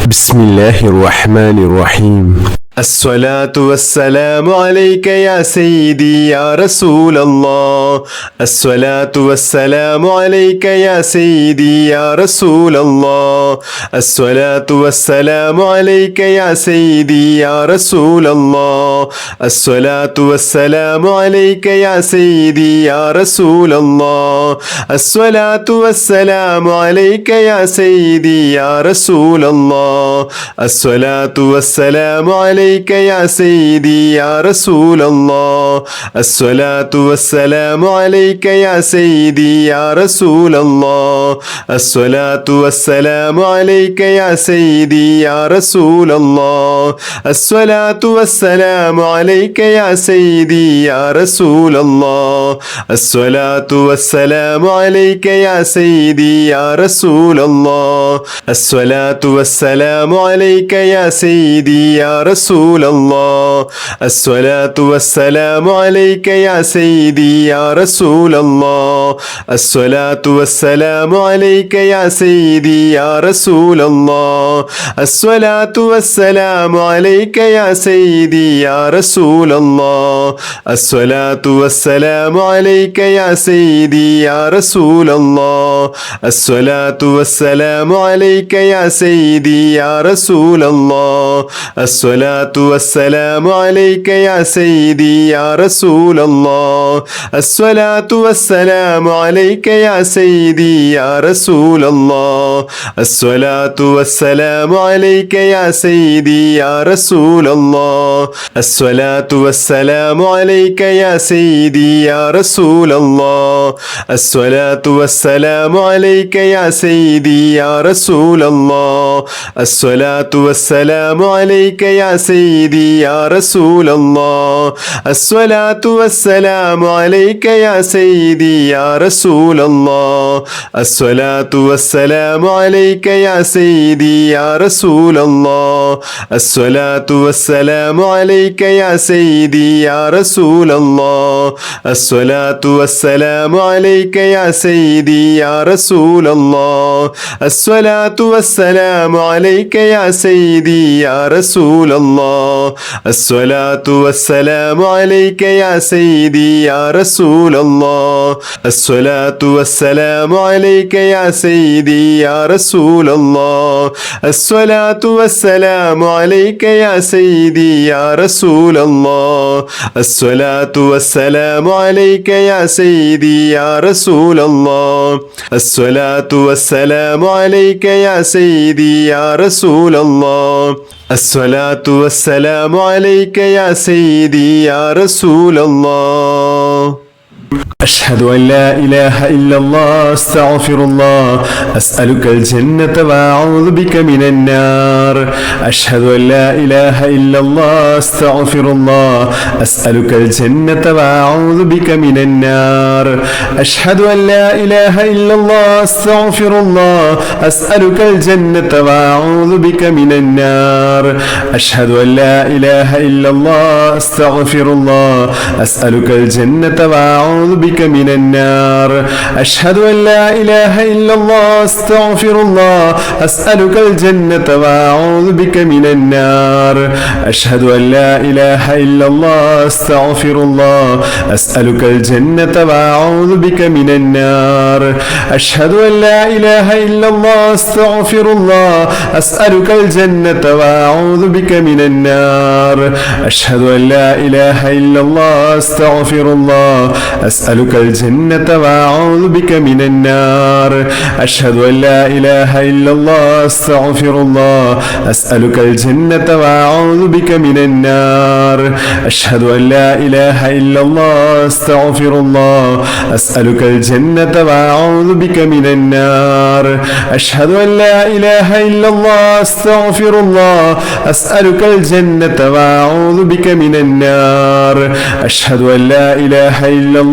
بسم الله الرحمن الرحيم. الصلاة والسلام عليك يا سيدي يا رسول الله. الصلاة والسلام عليك يا سيدي يا رسول الله. الصلاة والسلام عليك يا سيدي يا رسول الله. الصلاة والسلام عليك يا سيدي يا رسول الله. الصلاة والسلام عليك يا سيدي يا رسول الله. الصلاة والسلام عليك يا سيدي يا رسول الله. الصلاة والسلام عليك يا سيدي يا رسول الله. الصلاة والسلام عليك يا سيدي يا رسول الله. الصلاة والسلام عليك يا سيدي يا رسول الله. الصلاة والسلام عليك يا سيدي يا رسول الله. الصلاة والسلام عليك يا سيدي يا رسول الله. الصلاة والسلام عليك يا سيدي يا رسول الله. الصلاة والسلام عليك يا سيدي يا رسول الله. الصلاة والسلام عليك يا سيدي يا رسول الله. الصلاة والسلام عليك يا سيدي يا رسول الله. الصلاة والسلام عليك يا سيدي يا رسول الله. الصلاة والسلام عليك يا سيدي يا رسول الله. الصلاة والسلام عليك يا سيدي يا رسول الله. الصلاة والسلام عليك يا سيدي يا رسول الله. الصلاة والسلام عليك يا سيدي يا رسول الله. الصلاة والسلام عليك يا سيدي يا رسول الله. الصلاة والسلام عليك يا سيدي يا رسول الله. الصلاة والسلام عليك يا سيدي يا رسول الله. الصلاة والسلام عليك يا سيدي يا رسول الله. الصلاة والسلام عليك يا سيدي يا رسول الله. الصلاة والسلام عليك يا سيدي يا رسول الله. الصلاة والسلام عليك يا سيدي يا رسول الله. الصلاة والسلام عليك يا سيدي يا رسول الله. الصلاة والسلام عليك يا سيدي يا رسول الله. الصلاة والسلام عليك يا سيدي يا رسول الله. الصلاة والسلام عليك يا سيدي يا رسول الله. الصلاة والسلام عليك يا سيدي يا رسول الله. الصلاة والسلام عليك يا سيدي يا رسول الله. أشهد أن لا إله إلا الله أستغفر الله أسألك الجنة وأعوذ بك من النار. أشهد أن لا إله إلا الله أستغفر الله أسألك الجنة وأعوذ بك من النار. أشهد أن لا إله إلا الله أستغفر الله أسألك الجنة وأعوذ بك من النار. أشهد أن لا إله إلا الله أستغفر الله أسألك الجنة وأعوذ بك من النار. أشهد أن لا إله إلا الله أستغفر الله أسألك الجنة وأعوذ بك من النار. أشهد أن لا إله إلا الله أستغفر الله أسألك الجنة وأعوذ بك من النار. أشهد أن لا إله إلا الله أستغفر الله أسألك الجنة وأعوذ بك من النار. أشهد أن لا إله إلا الله أستغفر الله أسألك الجنة وأعوذ بك من النار. أشهد أن لا إله إلا الله أستغفر الله أسألك الجنة وأعوذ بك من النار. أشهد أن لا إله إلا الله أستغفر الله أسألك الجنة وأعوذ بك من النار. أشهد أن لا إله إلا الله أستغفر الله أسألك الجنة وأعوذ بك من النار. أشهد أن لا إله إلا الله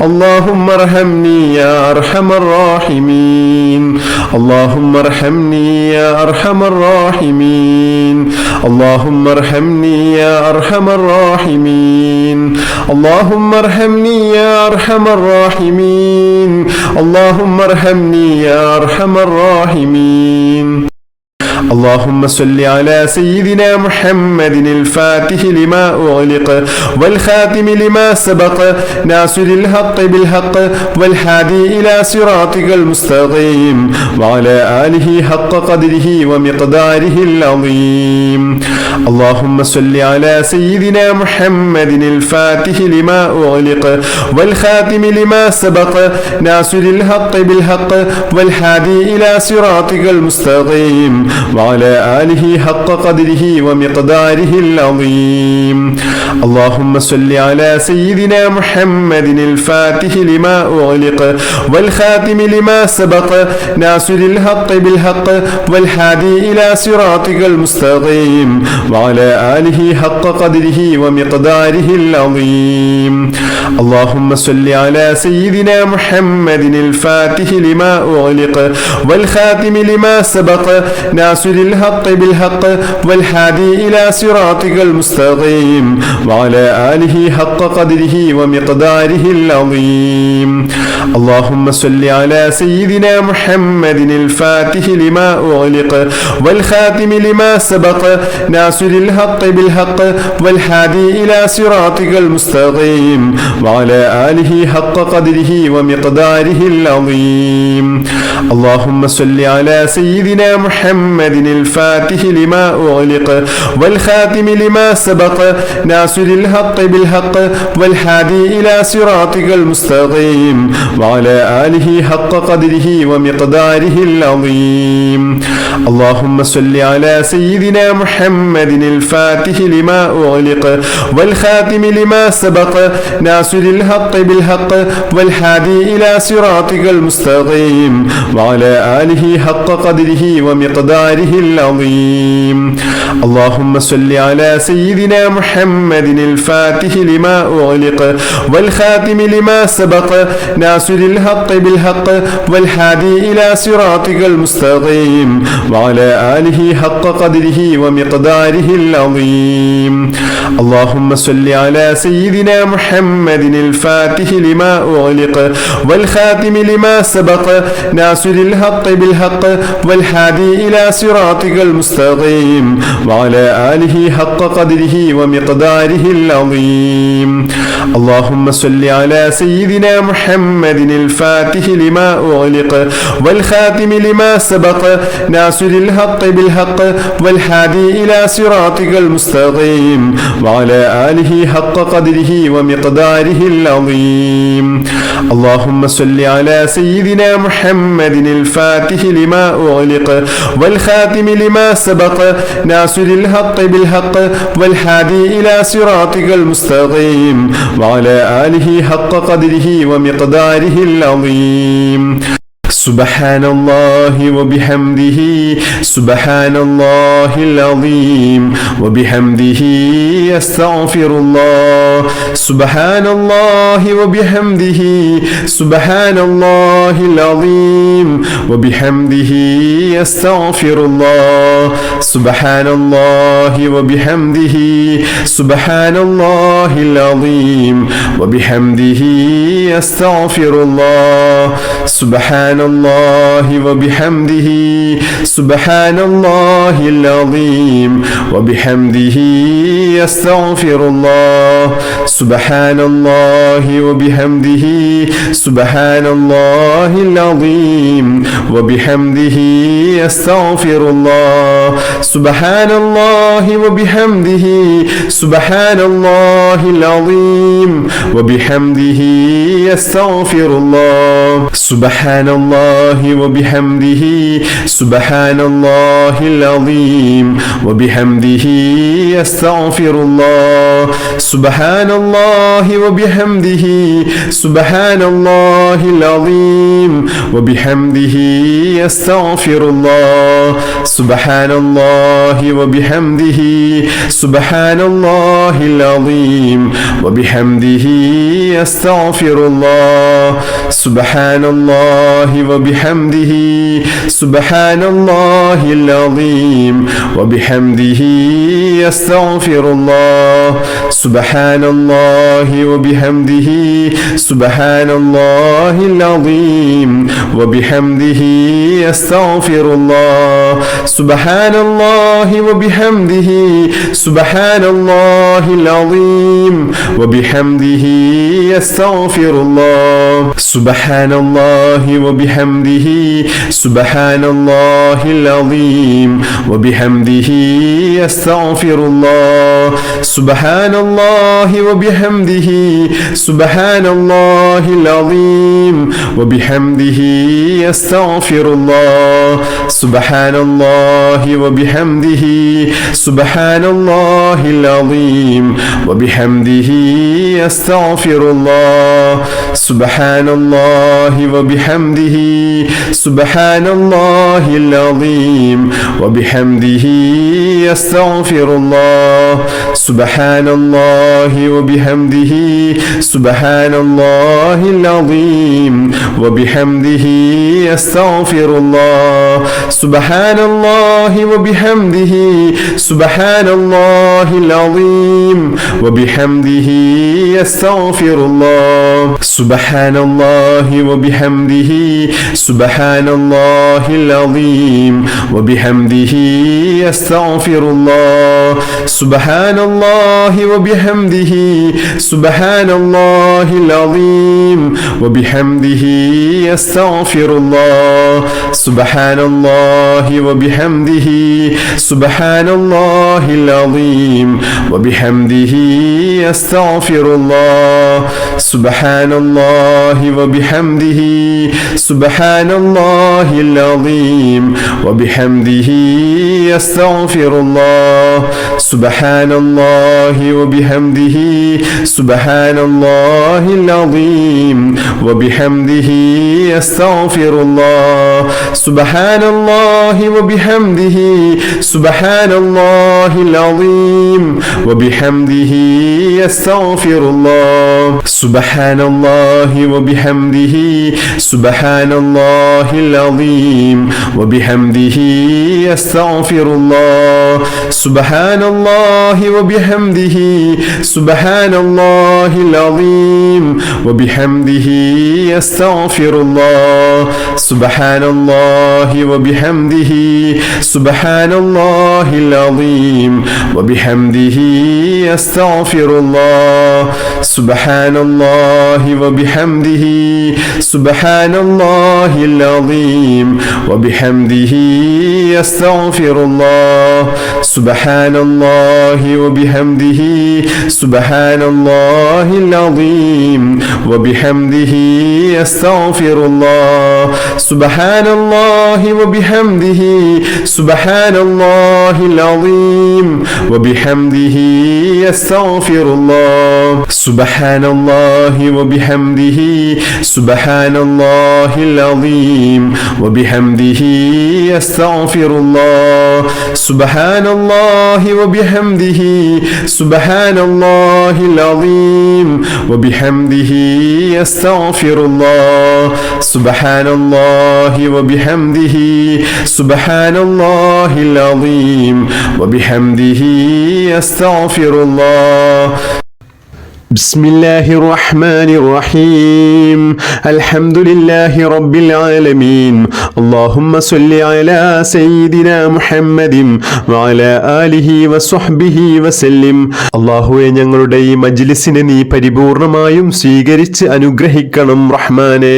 اللهم ارحمني يا أرحم الراحمين اللهم ارحمني يا أرحم الراحمين اللهم ارحمني يا أرحم الراحمين اللهم ارحمني يا أرحم الراحمين اللهم ارحمني يا أرحم الراحمين اللهم صل على سيدنا محمد الفاتح لما أغلق والخاتم لما سبق ناصر الحق بالحق والهادي إلى صراطك المستقيم وعلى آله حق قدره ومقداره العظيم اللهم صل على سيدنا محمد الفاتح لما أغلق والخاتم لما سبق ناصر الحق بالحق والهادي إلى صراطك المستقيم وعلى آله حق قدره ومقداره العظيم اللهم صل على سيدنا محمد الفاتح لما أغلق والخاتم لما سبق ناصر الحق بالحق والهادي إلى صراطك المستقيم وعلى آله حق قدره ومقداره العظيم اللهم صل على سيدنا محمد الفاتح لما أغلق والخاتم لما سبق ناصر الحق بالحق والهادي إلى صراطك المستقيم وعلى آله حق قدره ومقداره العظيم اللهم صل على سيدنا محمد الفاتح لما أغلق والخاتم لما سبق ناصر الحق بالحق والهادي إلى صراطك المستقيم وعلى آله حق قدره ومقداره العظيم اللهم صل على سيدنا محمد الفاتح لما أغلق والخاتم لما سبق ناصر الحق بالحق والهادي إلى صراطك المستقيم وعلى آله حق قدره ومقداره العظيم اللهم صل على سيدنا محمد الفاتح لما أغلق والخاتم لما سبق ناصر الحق بالحق والهادي إلى صراطك المستقيم وعلى آله حق قدره ومقداره العظيم اللهم صل على سيدنا محمد الفاتح لما أغلق والخاتم لما سبق ناصر الحق بالحق والهادي إلى صراطك المستقيم وعلى آله حق قدره ومقداره العظيم اللهم صل على سيدنا محمد الفاتح لما أغلق والخاتم لما سبق ناصر الحق بالحق والهادي إلى صراطك المستقيم وعلى آله حق قدره ومقداره العظيم اللهم صل على سيدنا محمد الفاتح لما أغلق والخاتم لما سبق ناصر الحق بالحق والهادي إلى صراطك المستقيم وعلى آله حق قدره ومقداره العظيم اللهم صل على سيدنا محمد الفاتح لما أغلق والخاتم لما سبق ناصر الحق بالحق والهادي إلى صراطك المستقيم وعلى آله حق قدره ومقداره العظيم سبحان الله وبحمده سبحان الله العظيم وبحمده أستغفر الله سبحان الله وبحمده سبحان الله العظيم وبحمده أستغفر الله سبحان الله وبحمده سبحان الله العظيم وبحمده أستغفر الله سبحان الله وبحمده سبحان الله العظيم وبحمده أستغفر الله سبحان الله وبحمده سبحان الله العظيم وبحمده أستغفر الله سبحان الله وبحمده سبحان الله العظيم وبحمده أستغفر الله سبحان الله الله وبحمده سبحان الله العظيم وبحمده أستغفر الله سبحان الله وبحمده سبحان الله العظيم وبحمده أستغفر الله سبحان الله وبحمده سبحان الله العظيم وبحمده أستغفر الله سبحان الله وبحمده سبحان الله العظيم وبحمده أستغفر الله سبحان الله وبحمده سبحان الله العظيم وبحمده أستغفر الله سبحان الله وبحمده سبحان الله العظيم وبحمده أستغفر الله سبحان الله وبحمده سبحان الله العظيم وبحمده أستغفر الله سبحان الله وبحمده سبحان الله العظيم وبحمده أستغفر الله سبحان الله وبحمده سبحان الله العظيم وبحمده أستغفر الله سبحان الله وبحمده سبحان الله العظيم وبحمده أستغفر الله سبحان الله وبحمده سبحان الله العظيم وبحمده أستغفر الله سبحان الله وبحمده سبحان الله العظيم وبحمده أستغفر الله سبحان الله وبحمده سبحان الله العظيم وبحمده أستغفر الله سبحان الله وبحمده سبحان الله العظيم وبحمده أستغفر الله سبحان الله وبحمده سبحان الله العظيم وبحمده أستغفر الله سبحان الله وبحمده سبحان الله العظيم وبحمده أستغفر الله سبحان الله وبحمده سبحان الله العظيم وبحمده أستغفر الله سبحان الله وبحمده سبحان الله العظيم وبحمده أستغفر الله سبحان الله وبحمده سبحان الله العظيم وبحمده أستغفر الله سبحان الله وبحمده سبحان الله العظيم وبحمده أستغفر الله سبحان الله وبحمده سبحان الله العظيم وبحمده أستغفر الله سبحان الله وبحمده سبحان الله العظيم وبحمده أستغفر الله سبحان الله وبحمده سبحان الله العظيم وبحمده أستغفر الله سبحان الله وبحمده سبحان الله العظيم وبحمده أستغفر الله سبحان الله وبحمده سبحان الله العظيم وبحمده أستغفر الله سبحان الله وبحمده سبحان الله العظيم وبحمده أستغفر الله سبحان الله وبحمده سبحان الله العظيم وبحمده أستغفر الله بسم الله الرحمن الرحيم الحمد لله رب العالمين اللهم صل على سيدنا محمد وعلى آله وصحبه وسلم അല്ലാഹുവേ ഞങ്ങളുടെ ഈ മജ്ലിസിനെ നീ പരിപൂർണമായും സ്വീകരിച്ച് അനുഗ്രഹിക്കണം റഹ്മാനെ.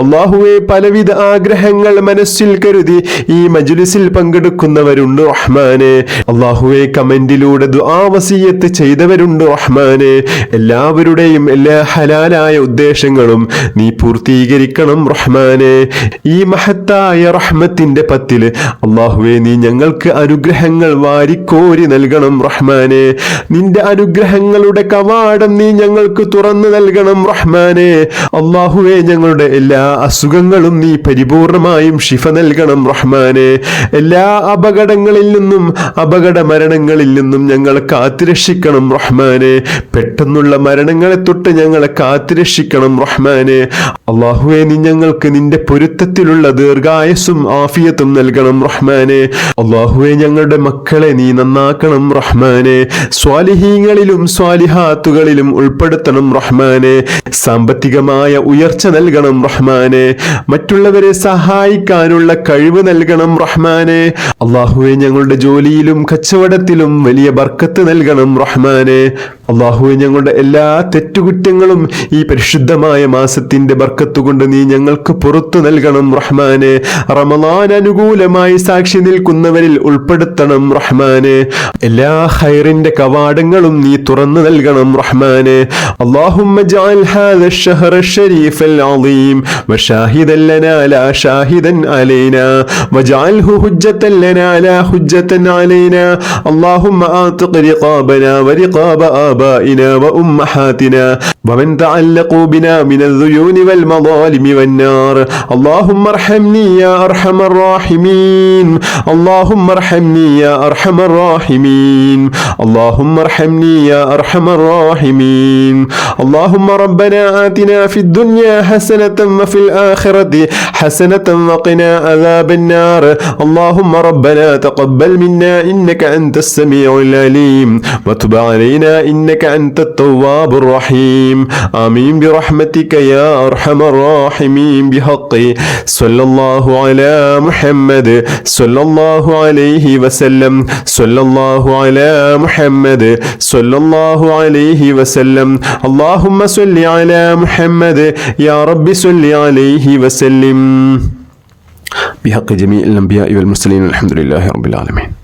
അല്ലാഹുവേ പലവിധ ആഗ്രഹങ്ങൾ മനസ്സിൽ കരുതി ഈ മജ്ലിസിൽ പങ്കെടുക്കുന്നവരുണ്ട് റഹ്മാനെ. അല്ലാഹുവേ കമന്റിലൂടെ ദുആ വസിയത്ത് ചെയ്തവരുണ്ട് റഹ്മാനെ. എല്ലാവരുടെയും എല്ലാ ഹലാലായ ഉദ്ദേശങ്ങളും നീ പൂർത്തീകരിക്കണം റഹ്മാനെ. ഈ മഹത്തായ റഹ്മത്തിന്റെ പത്തില് അല്ലാഹുവേ നീ ഞങ്ങൾക്ക് അനുഗ്രഹങ്ങൾ വാരിക്കോരി നൽകണം റഹ്മാനെ. നിന്റെ അനുഗ്രഹങ്ങളുടെ കവാടം നീ ഞങ്ങൾക്ക് തുറന്നു നൽകണം റഹ്മാനെ. അല്ലാഹുവേ ഞങ്ങളുടെ എല്ലാ അസുഖങ്ങളും നീ പരിപൂർണമായും ശിഫ നൽകണം റഹ്മാനെ. എല്ലാ അപകടങ്ങളിൽ നിന്നും അപകട മരണങ്ങളിൽ നിന്നും ഞങ്ങളെ കാത്തുരക്ഷിക്കണം റഹ്മാനെ. പെട്ടെന്നുള്ള മരണങ്ങളെ തൊട്ട് ഞങ്ങളെ കാത്തുരക്ഷിക്കണം റഹ്മാനെ. അല്ലാഹുവേ നീ ഞങ്ങൾക്ക് നിന്റെ പൊരുത്തത്തിലുള്ള ദീർഘായുസ്സും ആഫിയത്തും നൽകണം റഹ്മാനെ. അല്ലാഹുവേ ഞങ്ങളുടെ മക്കളെ നീ നന്നാക്കണം റഹ്മാനെ. സ്വാലിഹീങ്ങളിലും സ്വാലിഹാത്തുകളിലും ഉൾപ്പെടുത്തണം റഹ്മാനെ. സാമ്പത്തികമായ ഉയർച്ച നൽകണം റഹ്മാനെ. മറ്റുള്ളവരെ സഹായിക്കാനുള്ള കഴിവ് നൽകണം റഹ്മാനെ. അല്ലാഹുവേ ഞങ്ങളുടെ ജോലിയിലും കച്ചവടത്തിലും വലിയ ബർക്കത്ത് നൽകണം റഹ്മാനെ. അല്ലാഹുവേ ഞങ്ങളുടെ എല്ലാ തെറ്റുകുറ്റങ്ങളും ഈ പരിശുദ്ധമായ മാസത്തിന്റെ ബർക്കത്ത് കൊണ്ട് നീ ഞങ്ങൾക്ക് പുറത്തു നൽകണം റഹ്മാനെ. റമളാൻ അനുകൂലമായി സാക്ഷി നിൽക്കുന്നവരിൽ ഉൾപ്പെടുത്തണം റഹ്മാനെ. എല്ലാ ഖൈറിന്റെ കവാടങ്ങളും നീ തുറന്നു നൽകണം റഹ്മാനെ. اللهم اجعل هذا الشهر الشريف العظيم وشاهدا لنا لا شاهدا علينا واجعله حجة لنا لا حجة علينا. اللهم اعتق رقابنا ورقاب آبائنا وأمهاتنا ومن تعلقوا بنا من الذيون والمظالم والنار. اللهم ارحمني يا أرحم الراحمين. اللهم ارحمني يا أرحم الراحمين. اللهم ارحمني يا أرحم الراحمين. اللهم ربنا آتنا في الدنيا حسنة وفي الآخرة حسنة وقنا عذاب النار. اللهم ربنا تقبل منا إنك أنت السميع العليم وتب علينا إنك أنت التواب الرحيم. آمين برحمتك يا أرحم الراحمين بحق صلى الله على محمد صلى الله عليه وسلم. صلى الله على محمد صلى الله عليه وسلم. اللهم صل على محمد يا رب صل عليه وسلم بحق جميع الأنبياء والمرسلين. الحمد لله رب العالمين.